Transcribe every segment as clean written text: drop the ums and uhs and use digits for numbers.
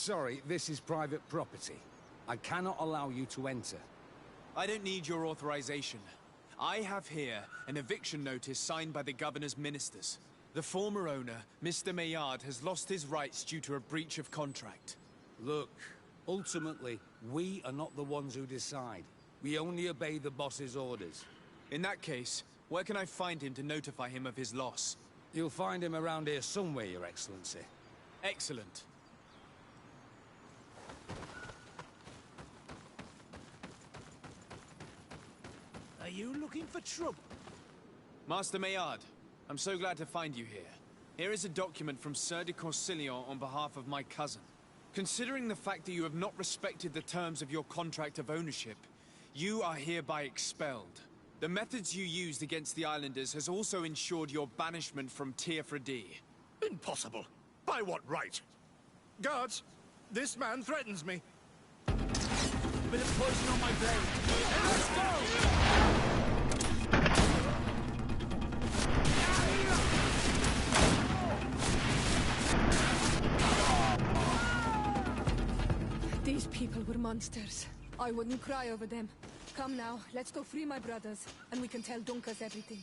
Sorry, this is private property. I cannot allow you to enter. I don't need your authorization. I have here an eviction notice signed by the governor's ministers. The former owner, Mr. Maillard, has lost his rights due to a breach of contract. Look, ultimately, we are not the ones who decide. We only obey the boss's orders. In that case, where can I find him to notify him of his loss? You'll find him around here somewhere, Your Excellency. Excellent. Are you looking for trouble? Master Maillard, I'm so glad to find you here. Here is a document from Sir de Corsilion on behalf of my cousin. Considering the fact that you have not respected the terms of your contract of ownership, you are hereby expelled. The methods you used against the islanders has also ensured your banishment from Teofredi. Impossible. By what right? Guards, this man threatens me. A bit of poison on my blade. Let's go! These people were monsters. I wouldn't cry over them. Come now, let's go free my brothers, and we can tell Dunkas everything.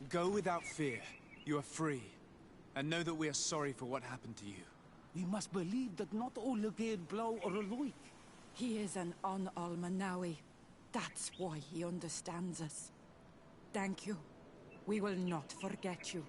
Go without fear. You are free. And know that we are sorry for what happened to you. We must believe that not all Lugir blow or alike. He is an Almanawi. That's why he understands us. Thank you. We will not forget you.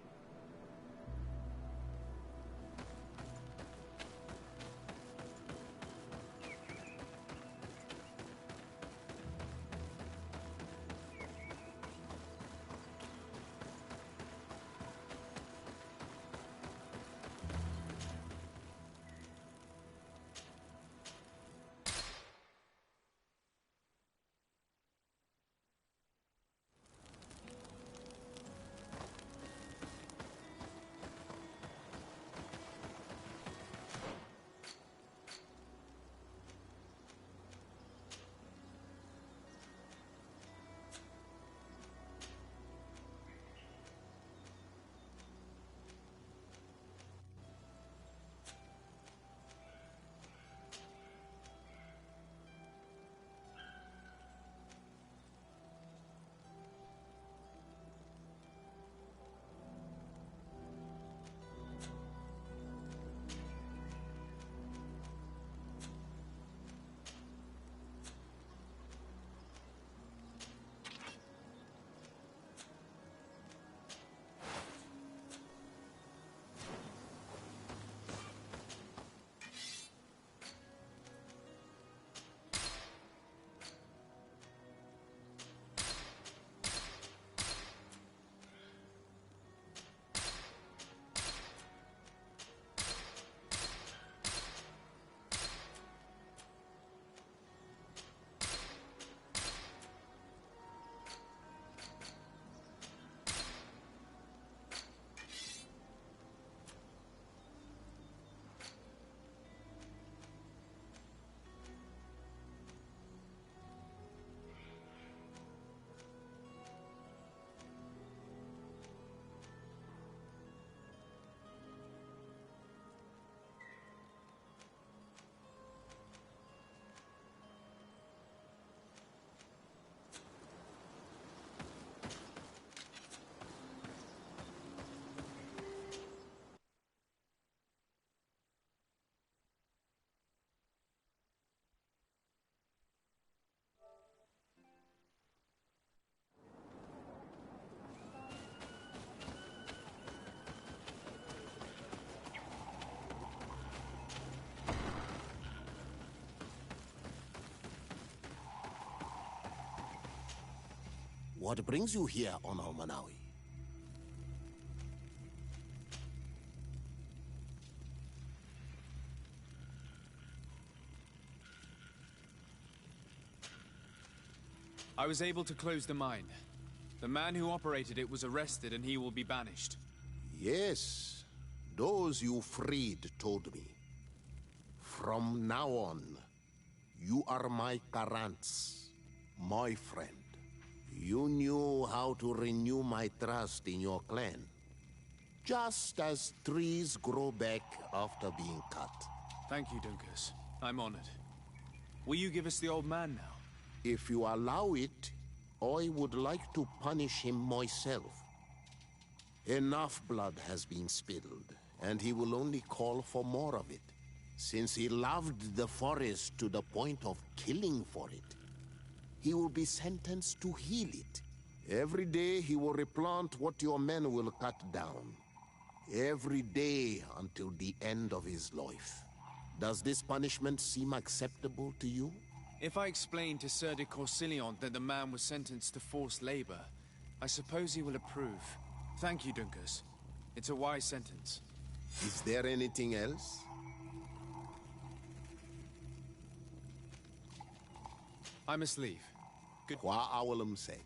What brings you here on Almanawi? I was able to close the mine. The man who operated it was arrested and he will be banished. Yes, those you freed told me. From now on, you are my Karants, my friend. You knew how to renew my trust in your clan. Just as trees grow back after being cut. Thank you, Dunkus. I'm honored. Will you give us the old man now? If you allow it, I would like to punish him myself. Enough blood has been spilled, and he will only call for more of it. Since he loved the forest to the point of killing for it, he will be sentenced to heal it. Every day he will replant what your men will cut down. Every day until the end of his life. Does this punishment seem acceptable to you? If I explain to Sir de Corsillon that the man was sentenced to forced labor, I suppose he will approve. Thank you, Dunkus. It's a wise sentence. Is there anything else? I must leave. Qua awalum say.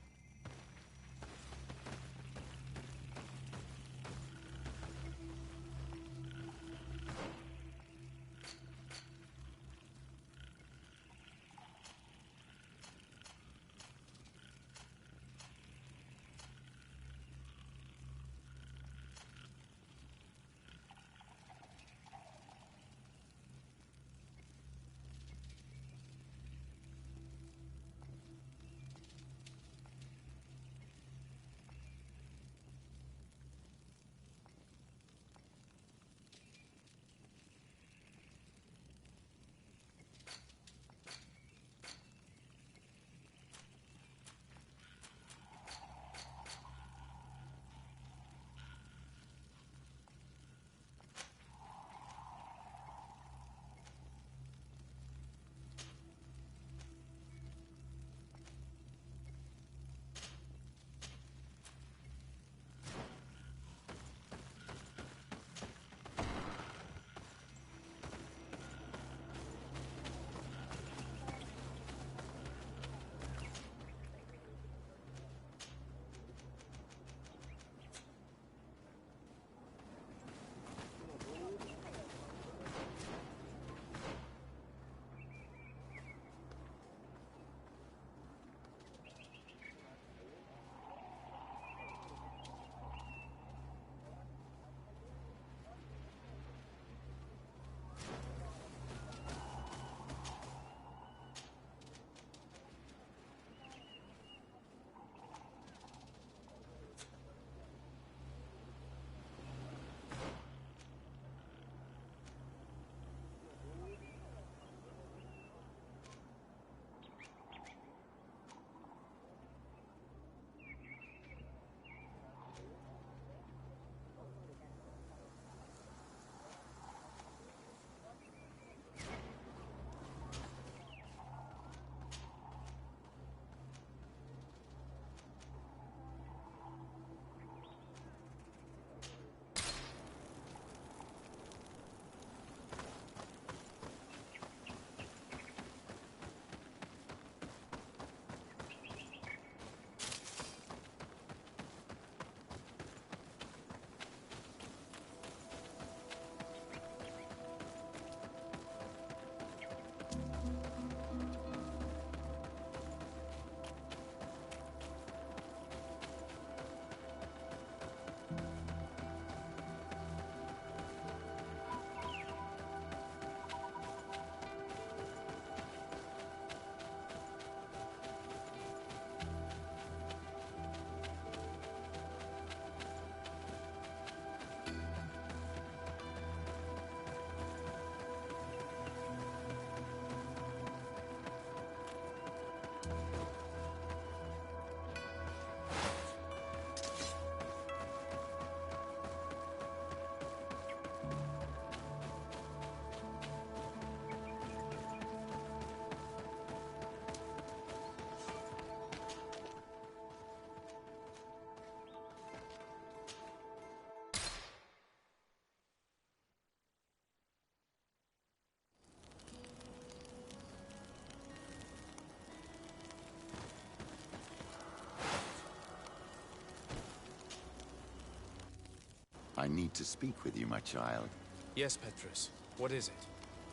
I need to speak with you, my child. Yes, Petrus. What is it?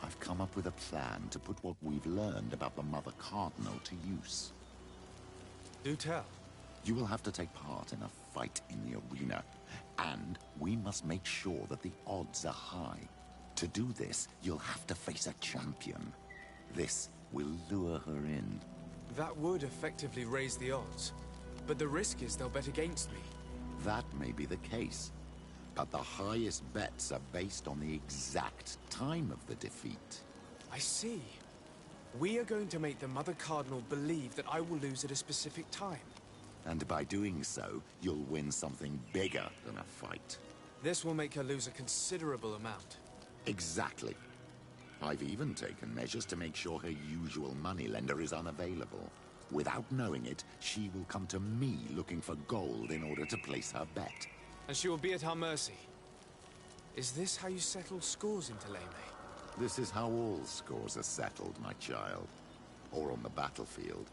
I've come up with a plan to put what we've learned about the Mother Cardinal to use. Do tell. You will have to take part in a fight in the arena, and we must make sure that the odds are high. To do this, you'll have to face a champion. This will lure her in. That would effectively raise the odds. But the risk is they'll bet against me. That may be the case, but the highest bets are based on the exact time of the defeat. I see. We are going to make the Mother Cardinal believe that I will lose at a specific time. And by doing so, you'll win something bigger than a fight. This will make her lose a considerable amount. Exactly. I've even taken measures to make sure her usual moneylender is unavailable. Without knowing it, she will come to me looking for gold in order to place her bet. And she will be at our mercy. Is this how you settle scores in Thélème? This is how all scores are settled, my child. Or on the battlefield.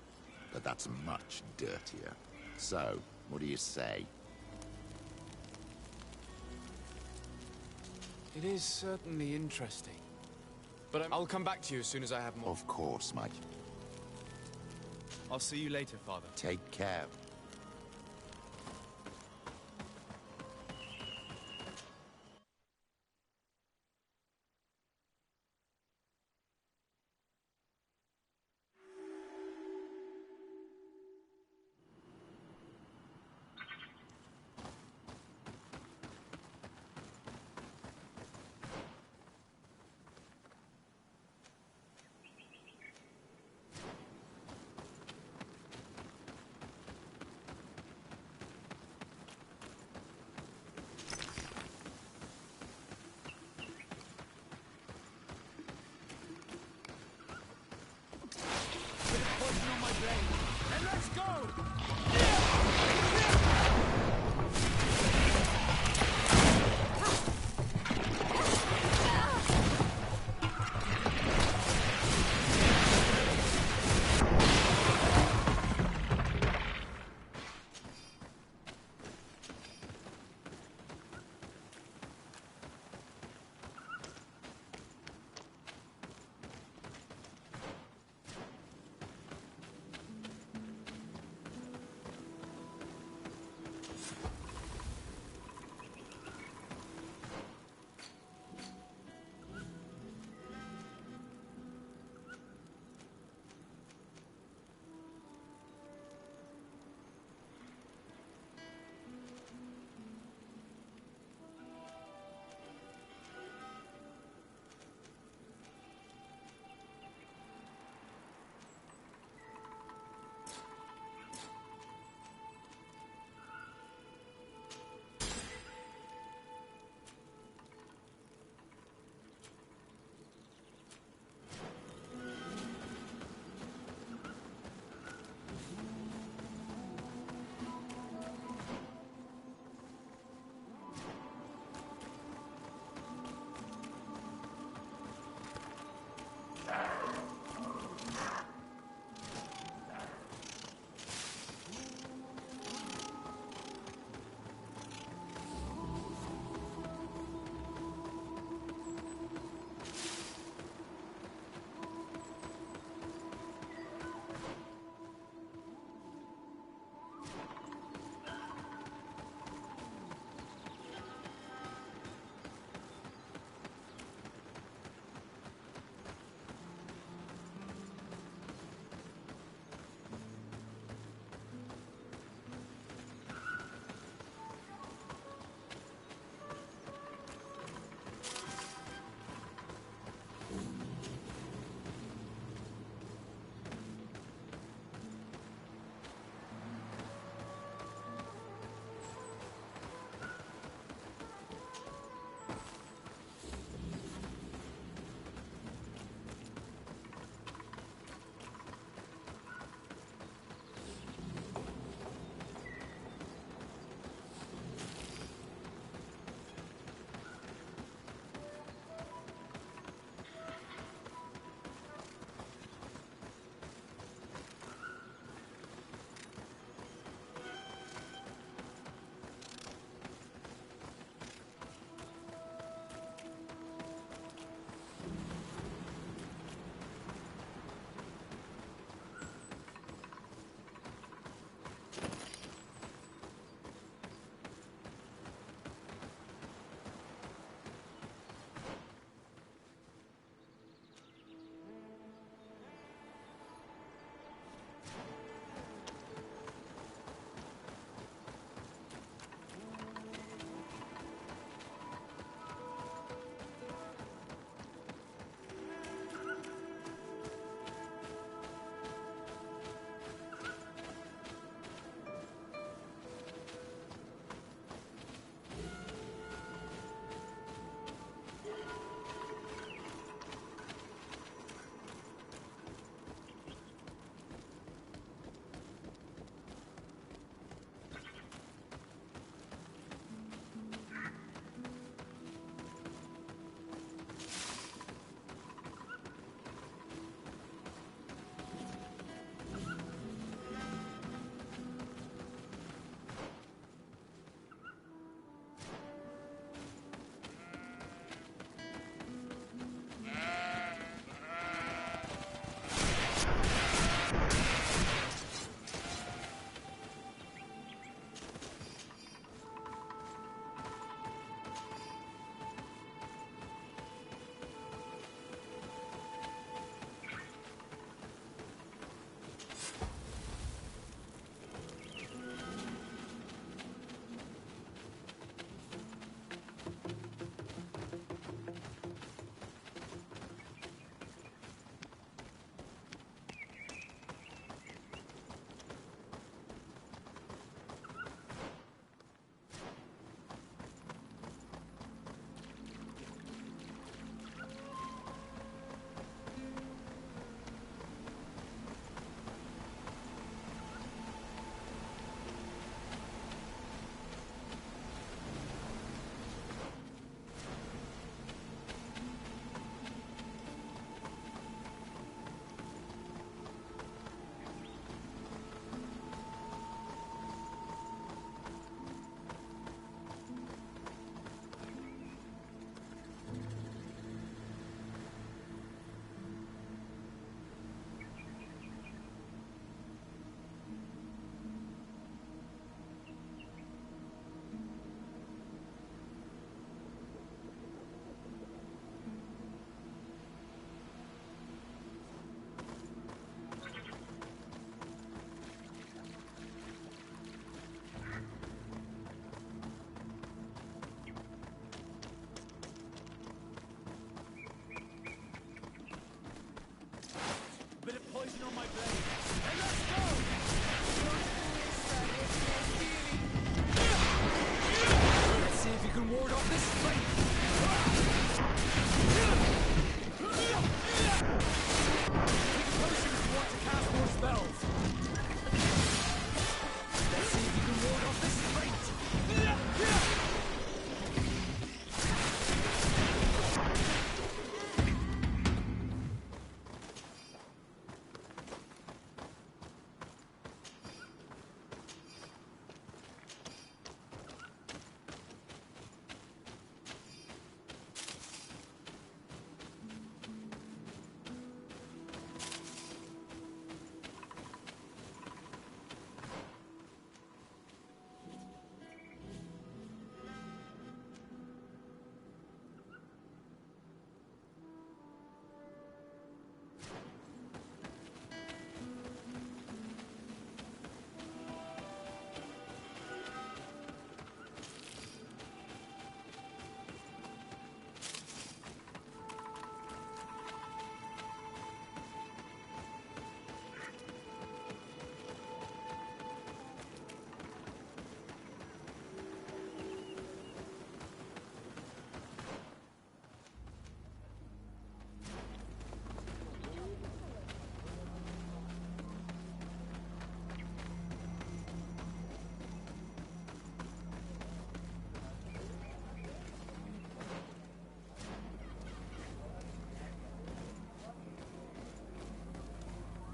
But that's much dirtier. So, what do you say? It is certainly interesting. But I'll come back to you as soon as I have more. Of course, Mike. I'll see you later, Father. Take care.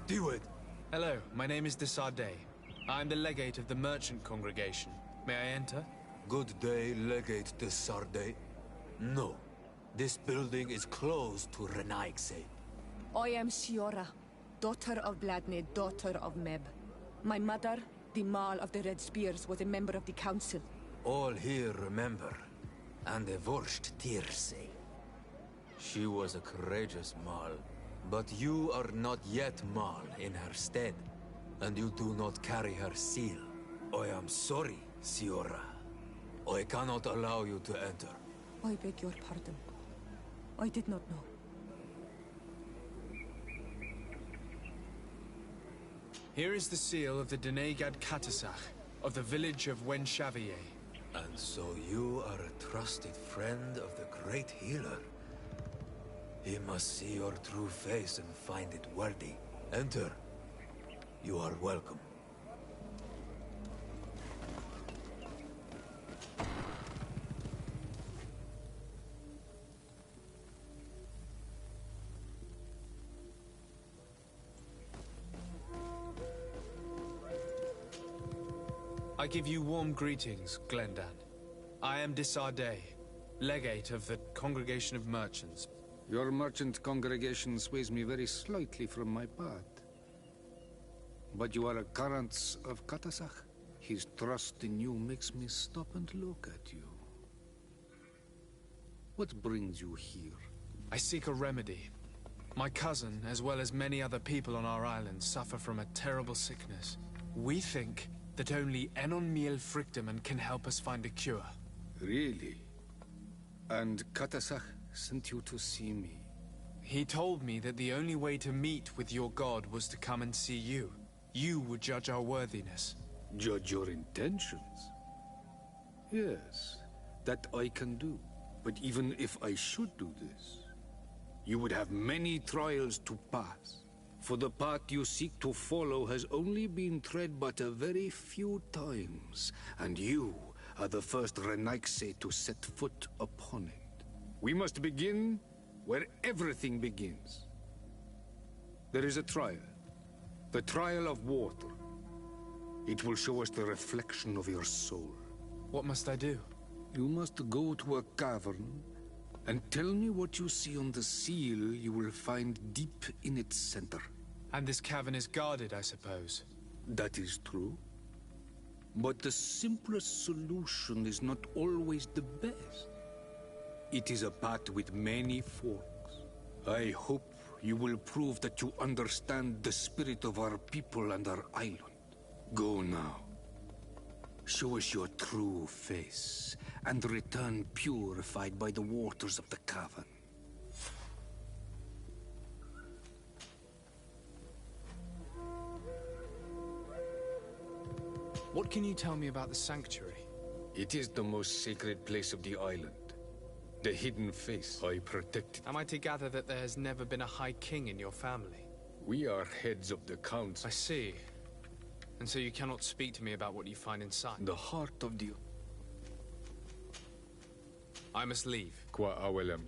Diwed. Hello, my name is Desardet. I'm the legate of the merchant congregation. May I enter? Good day, Legate de Sarde. No. This building is closed to Renaigse. I am Siora, daughter of Bladne, daughter of Meb. My mother, the Marl of the Red Spears, was a member of the council. All here remember, and the Vorst Tirse. She was a courageous Marl, but you are not yet Marl in her stead, and you do not carry her seal. I am sorry, Siora. I cannot allow you to enter. I beg your pardon. I did not know. Here is the seal of the Denegad Katasach, of the village of Wenchavier. And so you are a trusted friend of the great healer. He must see your true face and find it worthy. Enter. You are welcome. I give you warm greetings, Glendan. I am Desardet, legate of the Congregation of Merchants. Your merchant congregation sways me very slightly from my path. But you are a current of Katasach. His trust in you makes me stop and look at you. What brings you here? I seek a remedy. My cousin, as well as many other people on our island, suffer from a terrible sickness. We think that only Enon Miel Frictamen can help us find a cure. Really? And Katasach sent you to see me? He told me that the only way to meet with your god was to come and see you. You would judge our worthiness. Judge your intentions? Yes, that I can do. But even if I should do this, you would have many trials to pass. For the path you seek to follow has only been tread but a very few times, and you are the first Renaigse to set foot upon it. We must begin where everything begins. There is a trial. The trial of water. It will show us the reflection of your soul. What must I do? You must go to a cavern and tell me what you see on the seal you will find deep in its center. And this cavern is guarded, I suppose. That is true. But the simplest solution is not always the best. It is a path with many forks. I hope you will prove that you understand the spirit of our people and our island. Go now. Show us your true face, and return purified by the waters of the cavern. What can you tell me about the sanctuary? It is the most sacred place of the island. The hidden face I protect it. Am I to gather that there has never been a High King in your family? We are heads of the council. I see. And so you cannot speak to me about what you find inside? The heart of the... I must leave. Qua awelem.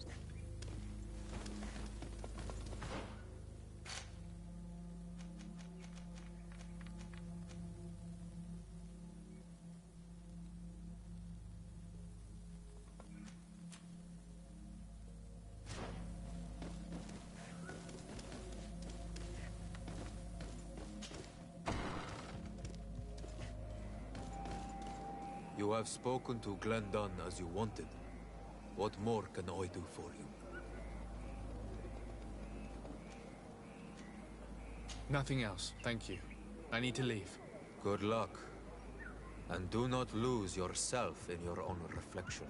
You have spoken to Glendan as you wanted. What more can I do for you? Nothing else, thank you. I need to leave. Good luck. And do not lose yourself in your own reflection.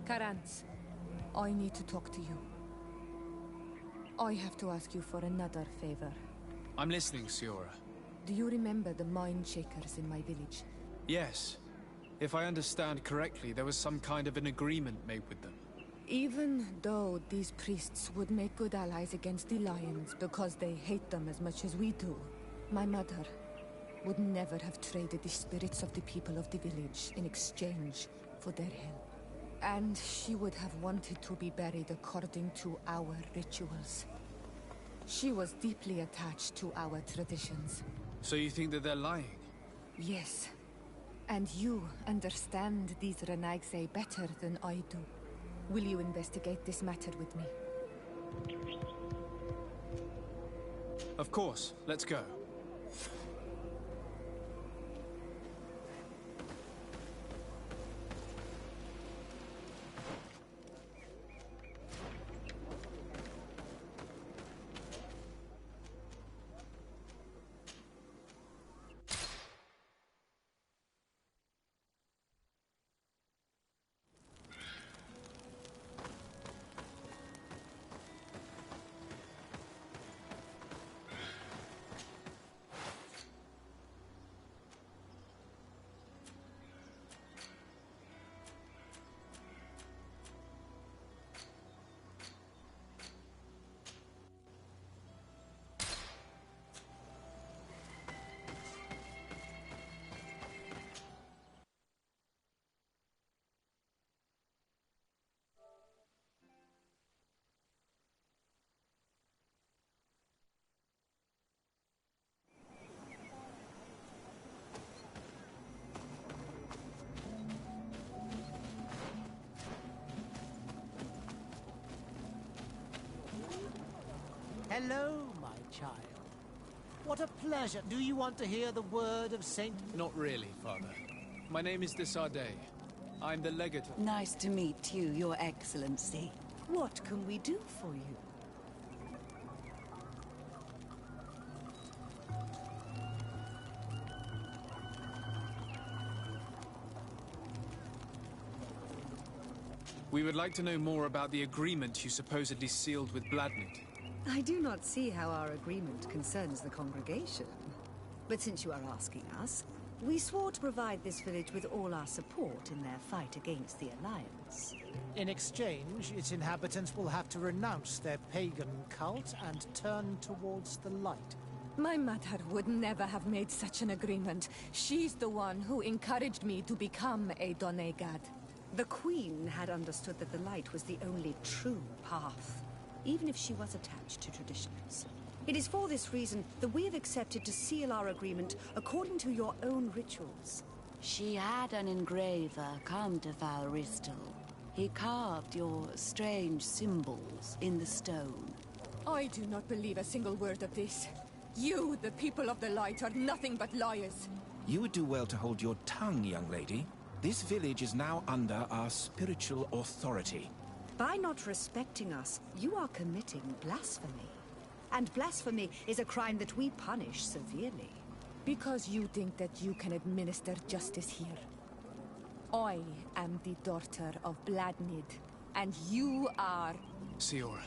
Karantz, I need to talk to you. I have to ask you for another favor. I'm listening, Siora. Do you remember the mine shakers in my village? Yes. If I understand correctly, there was some kind of an agreement made with them. Even though these priests would make good allies against the Lions because they hate them as much as we do, my mother would never have traded the spirits of the people of the village in exchange for their help. And she would have wanted to be buried according to our rituals. She was deeply attached to our traditions. So you think that they're lying? Yes. And you understand these Renaigse better than I do. Will you investigate this matter with me? Of course. Let's go. Hello, my child. What a pleasure. Do you want to hear the word of Saint... Not really, Father. My name is Desardet. I'm the legate of... Nice to meet you, Your Excellency. What can we do for you? We would like to know more about the agreement you supposedly sealed with Bladnid. I do not see how our agreement concerns the congregation. But since you are asking us, we swore to provide this village with all our support in their fight against the Alliance. In exchange, its inhabitants will have to renounce their pagan cult and turn towards the light. My mother would never have made such an agreement. She's the one who encouraged me to become a Donegad. The Queen had understood that the light was the only true path, even if she was attached to traditions. It is for this reason that we have accepted to seal our agreement according to your own rituals. She had an engraver come to Val Ristel. He carved your strange symbols in the stone. I do not believe a single word of this. You, the people of the light, are nothing but liars. You would do well to hold your tongue, young lady. This village is now under our spiritual authority. By not respecting us, you are committing blasphemy. And blasphemy is a crime that we punish severely. Because you think that you can administer justice here. I am the daughter of Bladnid, and you are... Siora,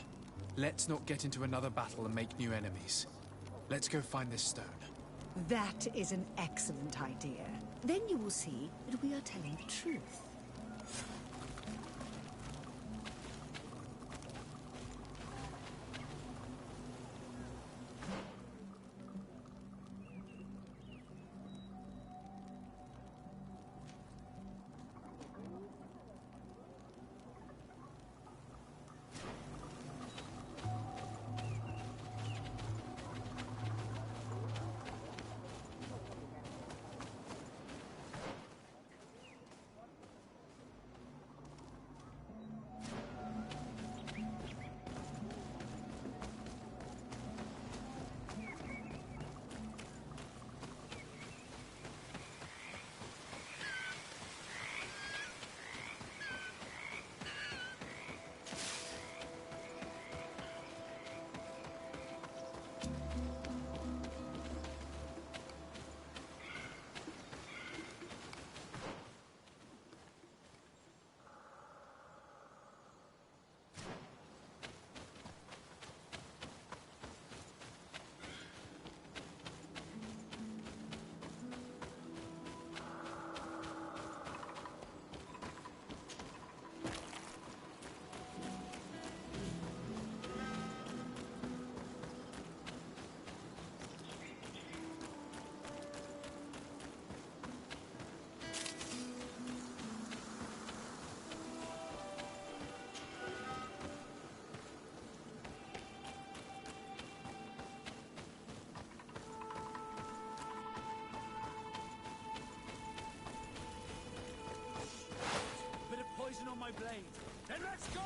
let's not get into another battle and make new enemies. Let's go find this stone. That is an excellent idea. Then you will see that we are telling the truth. blade. Then let's go!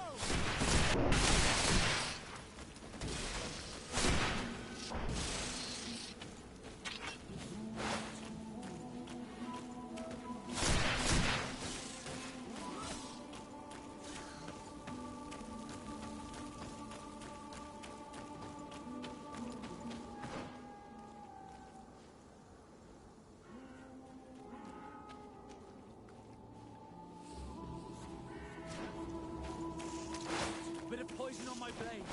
Bit of poison on my blade.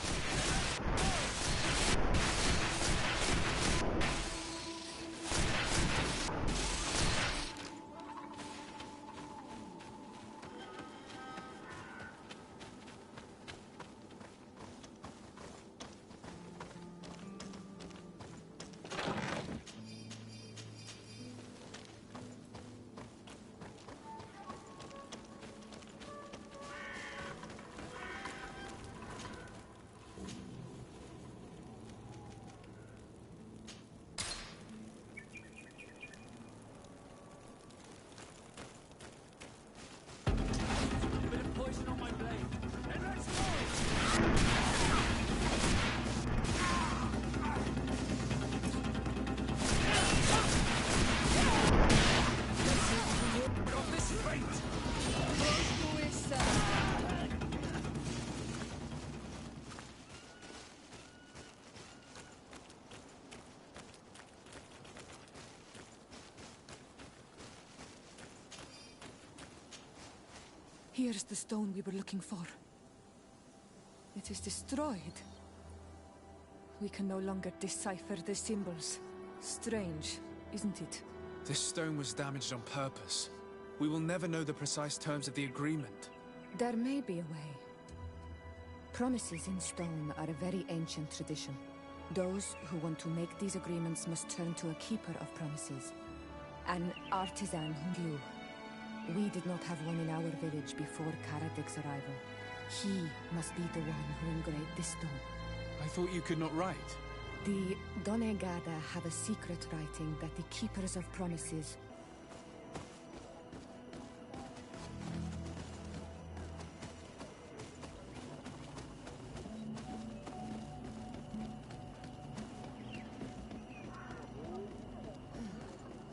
Here's the stone we were looking for. It is destroyed. We can no longer decipher the symbols. Strange, isn't it? This stone was damaged on purpose. We will never know the precise terms of the agreement. There may be a way. Promises in stone are a very ancient tradition. Those who want to make these agreements must turn to a keeper of promises. An artisan who knew. We did not have one in our village before Karadek's arrival. He must be the one who engraved this stone. I thought you could not write. The Donegada have a secret writing that the keepers of promises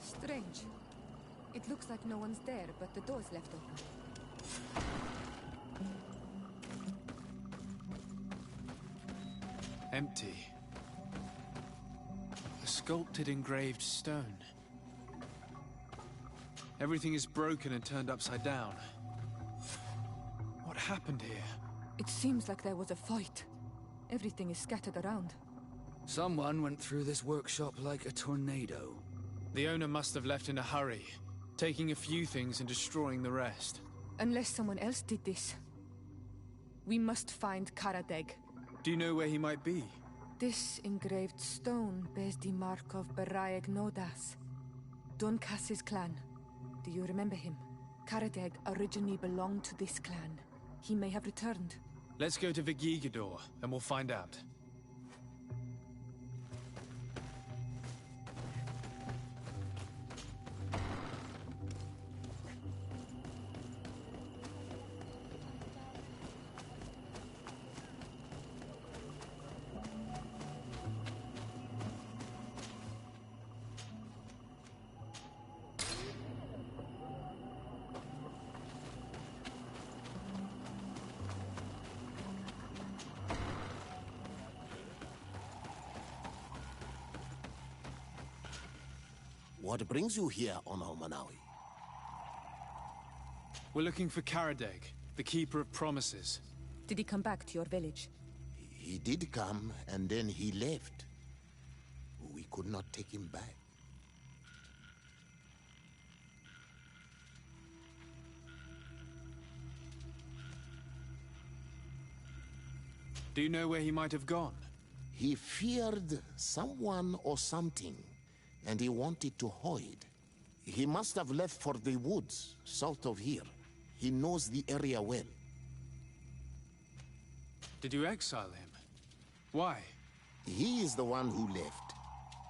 strange. It looks like no one's there, but the door's left open. Empty. A sculpted engraved stone. Everything is broken and turned upside down. What happened here? It seems like there was a fight. Everything is scattered around. Someone went through this workshop like a tornado. The owner must have left in a hurry, taking a few things and destroying the rest. Unless someone else did this. We must find Karadeg. Do you know where he might be? This engraved stone bears the mark of Baraeg Nodas, Donkas's clan. Do you remember him? Karadeg originally belonged to this clan. He may have returned. Let's go to Vigigador, and we'll find out. What brings you here on Almanawi? We're looking for Karadeg, the Keeper of Promises. Did he come back to your village? He did come, and then he left. We could not take him back. Do you know where he might have gone? He feared someone or something, and he wanted to hide. He must have left for the woods, south of here. He knows the area well. Did you exile him? Why? He is the one who left.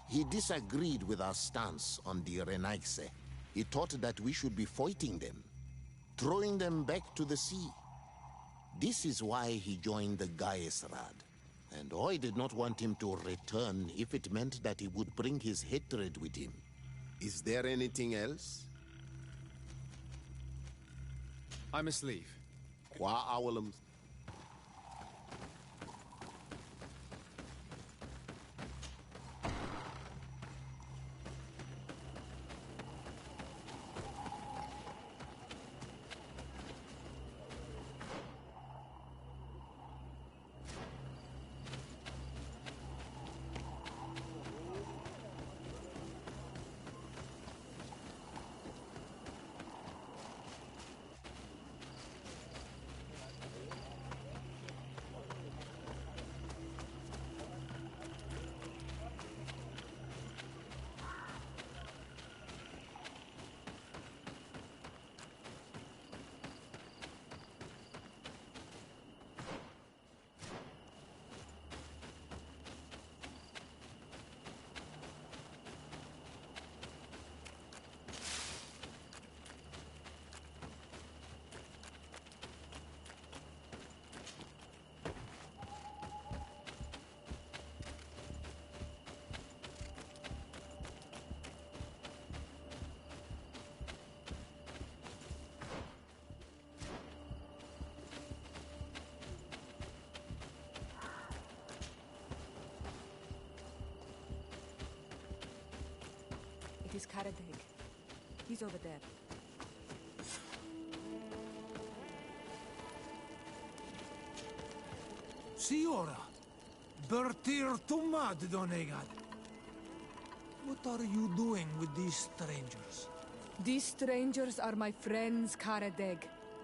He disagreed with our stance on the Renaigse. He thought that we should be fighting them, throwing them back to the sea. This is why he joined the Gaesrad. And I did not want him to return if it meant that he would bring his hatred with him. Is there anything else? I must leave. Qua awalum. It is Karadeg. He's over there. Siora, Bertir Tumad Donegad. What are you doing with these strangers? These strangers are my friends, Karadeg.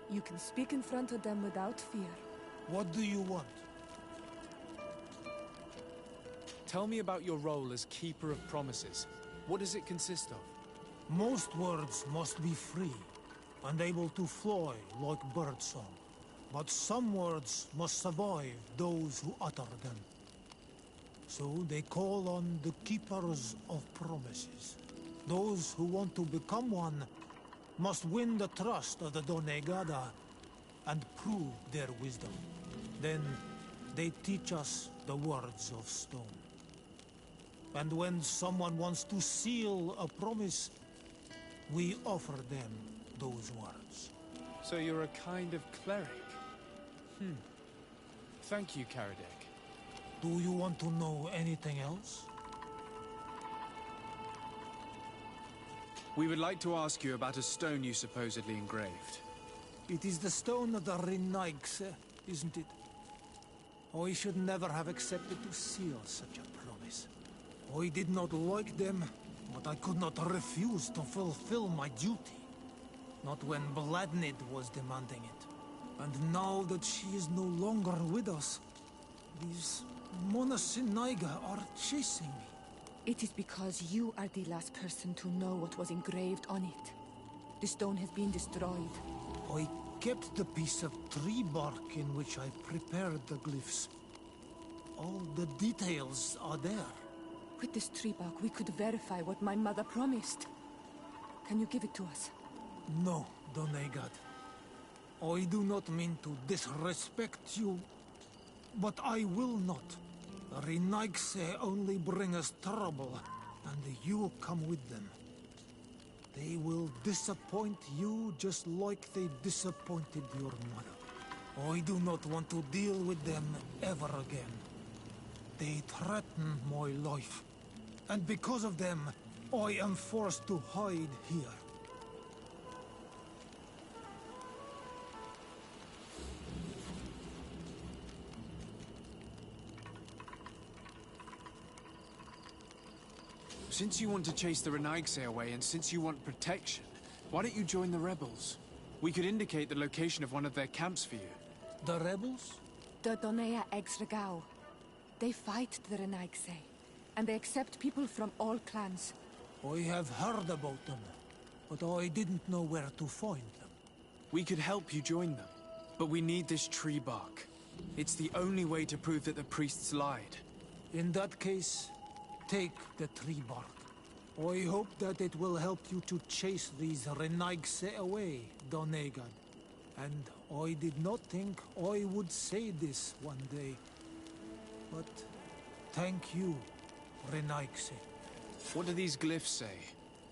You can speak in front of them without fear. What do you want? Tell me about your role as Keeper of Promises. What does it consist of? Most words must be free and able to fly like birdsong. But some words must survive those who utter them. So they call on the Keepers of Promises. Those who want to become one must win the trust of the Donegada and prove their wisdom. Then they teach us the words of stone. And when someone wants to seal a promise, we offer them those words. So you're a kind of cleric? Thank you, Karadeg. Do you want to know anything else? We would like to ask you about a stone you supposedly engraved. It is the stone of the Renaigse, isn't it? I should never have accepted to seal such a promise. I did not like them, but I could not refuse to fulfill my duty. Not when Bladnid was demanding it. And now that she is no longer with us, these Monasinaiga are chasing me. It is because you are the last person to know what was engraved on it. The stone has been destroyed. I kept the piece of tree bark in which I prepared the glyphs. All the details are there. With this tree bark, we could verify what my mother promised. Can you give it to us? No, Donegad. I do not mean to disrespect you, but I will not. Renaigse only bring us trouble, and you come with them. They will disappoint you just like they disappointed your mother. I do not want to deal with them ever again. They threaten my life, and because of them, I am forced to hide here. Since you want to chase the Renaigse away, and since you want protection, why don't you join the rebels? We could indicate the location of one of their camps for you. The rebels? The Donea Exregao. They fight the Renaigse, and they accept people from all clans. I have heard about them, but I didn't know where to find them. We could help you join them, but we need this tree bark. It's the only way to prove that the priests lied. In that case, take the tree bark. I hope that it will help you to chase these Renaigse away, Donegad. And I did not think I would say this one day. But thank you, Renaigse. What do these glyphs say?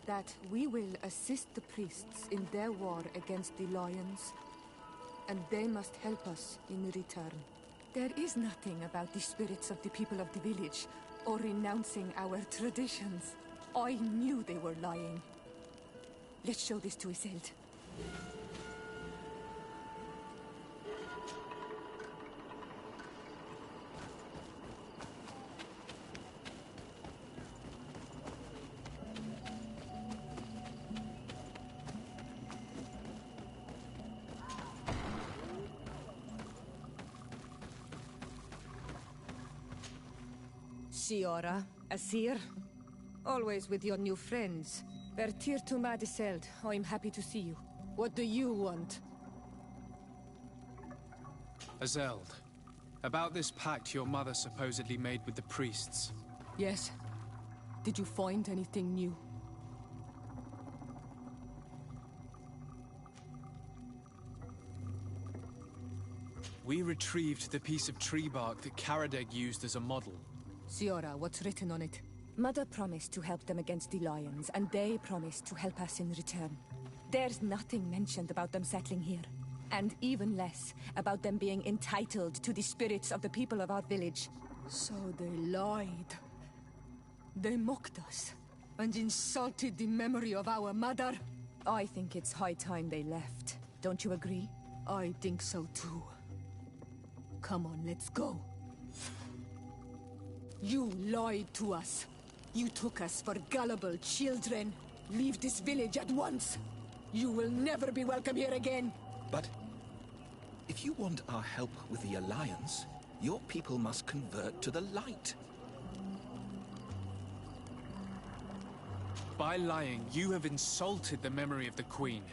That we will assist the priests in their war against the lions, and they must help us in return. There is nothing about the spirits of the people of the village, or renouncing our traditions. I knew they were lying. Let's show this to Iselt. Siora, Asir, always with your new friends. Vertir to Madiseld, I'm happy to see you. What do you want? Azeld, about this pact your mother supposedly made with the priests. Yes. Did you find anything new? We retrieved the piece of tree bark that Karadeg used as a model. Siora, what's written on it? Mother promised to help them against the lions, and they promised to help us in return. There's nothing mentioned about them settling here. And even less about them being entitled to the spirits of the people of our village. So they lied. They mocked us, and insulted the memory of our mother. I think it's high time they left. Don't you agree? I think so too. Come on, let's go. You lied to us. You took us for gullible children. Leave this village at once. You will never be welcome here again. But if you want our help with the Alliance, your people must convert to the light. By lying, you have insulted the memory of the Queen.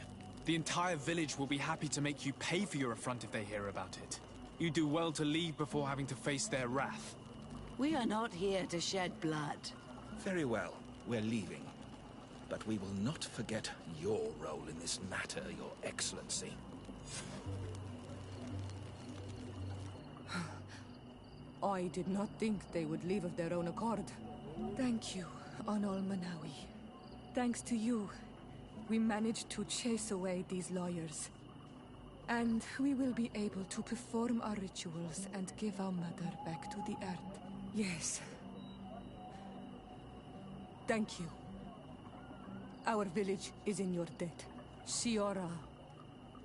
The entire village will be happy to make you pay for your affront if they hear about it. You do well to leave before having to face their wrath. We are not here to shed blood. Very well, we're leaving. But we will not forget your role in this matter, Your Excellency. I did not think they would leave of their own accord. Thank you, Anol Manawi. Thanks to you, we managed to chase away these lawyers. And we will be able to perform our rituals and give our mother back to the earth. Yes. Thank you. Our village is in your debt. Siora,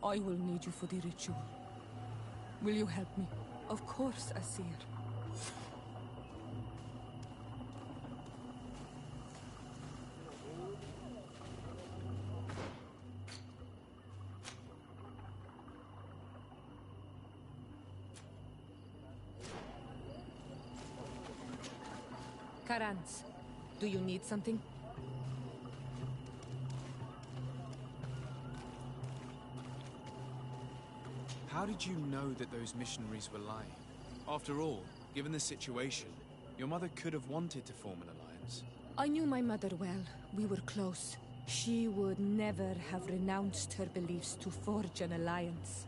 I will need you for the ritual. Will you help me? Of course, Asir. Karans, do you need something? How did you know that those missionaries were lying? After all, given the situation, your mother could have wanted to form an alliance. I knew my mother well. We were close. She would never have renounced her beliefs to forge an alliance.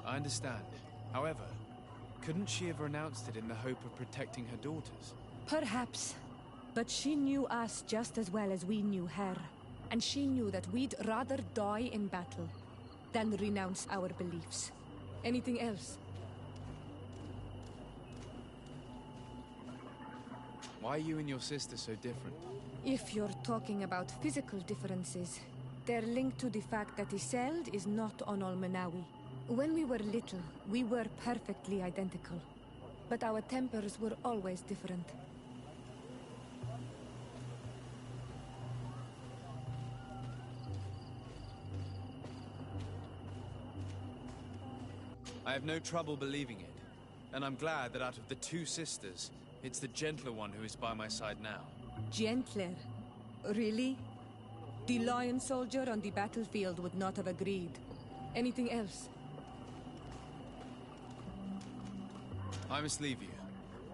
I understand. However, Couldn't she have renounced it in the hope of protecting her daughters? Perhaps. But she knew us just as well as we knew her. And she knew that we'd rather die in battle than renounce our beliefs. Anything else? Why are you and your sister so different? If you're talking about physical differences, they're linked to the fact that Iseld is not on Olmenawi. When we were little, we were perfectly identical. But our tempers were always different. I have no trouble believing it. And I'm glad that out of the two sisters, it's the gentler one who is by my side now. Gentler? Really? The lion soldier on the battlefield would not have agreed. Anything else? I must leave you.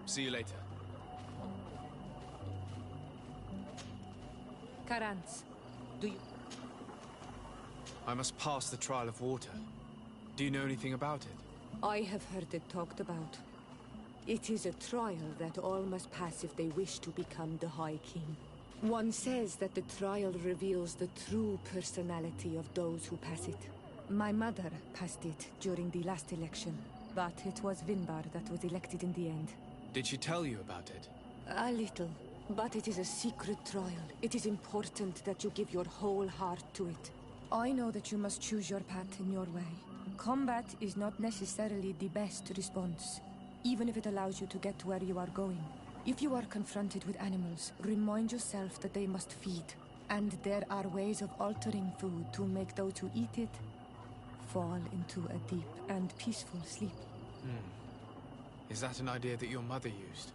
See you later. Karans, do you... I must pass the trial of water. Do you know anything about it? I have heard it talked about. It is a trial that all must pass if they wish to become the High King. One says that the trial reveals the true personality of those who pass it. My mother passed it during the last election, but it was Vinbar that was elected in the end. Did she tell you about it? A little, but it is a secret trial. It is important that you give your whole heart to it. I know that you must choose your path in your way. Combat is not necessarily the best response, even if it allows you to get to where you are going. If you are confronted with animals, remind yourself that they must feed, and there are ways of altering food to make those who eat it fall into a deep and peaceful sleep. Is that an idea that your mother used?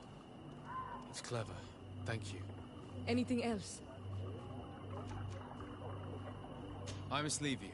It's clever. Thank you. Anything else? I must leave you.